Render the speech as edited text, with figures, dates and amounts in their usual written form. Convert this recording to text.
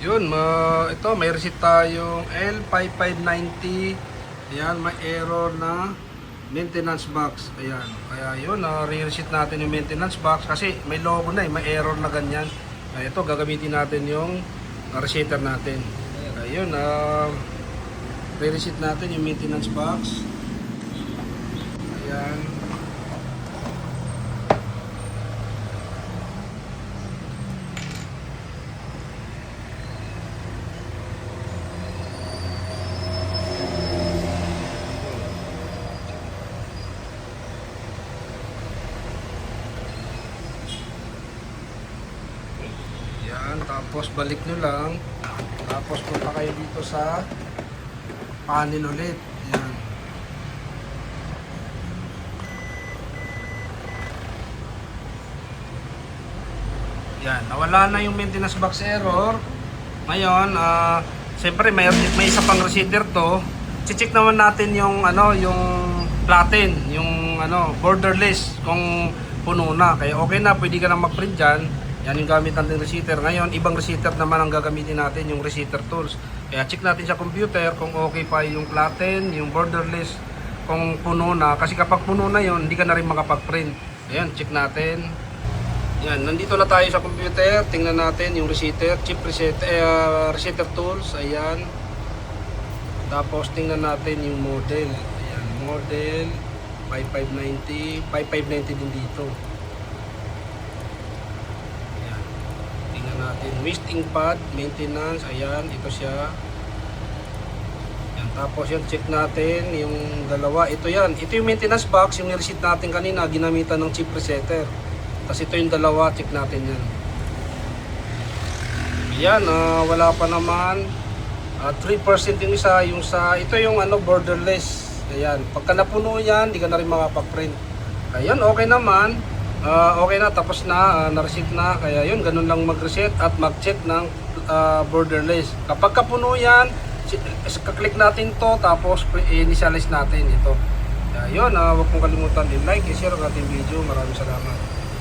Yun, ito may receipt tayong L5590. Ayan, may error na maintenance box. Ayan, kaya yun, re-receipt natin yung maintenance box kasi may logo na may error na ganyan. Ito, gagamitin natin yung receitter natin. Ayun, re-receipt natin yung maintenance box. Ayan. Yan, tapos balik nyo lang. Tapos punta kayo dito sa panel ulit. Yan. Yan, nawala na yung maintenance box error. Ngayon, siyempre may isa pang receiver to. I-check naman natin yung yung platen, yung borderless kung puno na. Kaya okay na, pwede ka na mag-print diyan. Yan yung gamit natin receiver. Ngayon, ibang receiver naman ang gagamitin natin, yung receiver tools. Kaya check natin sa computer kung okay pa yung platen, yung borderless, kung puno na. Kasi kapag puno na yon, hindi ka na rin makapag-print. Ayan, check natin. Yan, nandito na tayo sa computer. Tingnan natin yung receiver, chip receiver tools. Ayan. Tapos tingnan natin yung model. Ayan, model 5590, 5590 din dito. Natin wasting pad maintenance. Ayan, ito siya. Yan, tapos yan, check natin yung dalawa. Ito yan, ito yung maintenance box, yung nireceipt natin kanina, ginamitan ng chip resetter. Tapos ito yung dalawa, check natin yan. Yan, wala pa naman. 3% yung isa, ito yung borderless. Ayan, pagka napuno yan, di ka na rin makapag-print. Ayan, okay naman. Okay na, tapos na, na-receipt na. Kaya yun, ganun lang mag-reset at mag-check ng borderless. Kapag kapuno yan, kaklik natin to, tapos initialize natin ito. Kaya yun, huwag mong kalimutan din like, i-share ang ating video. Maraming salamat.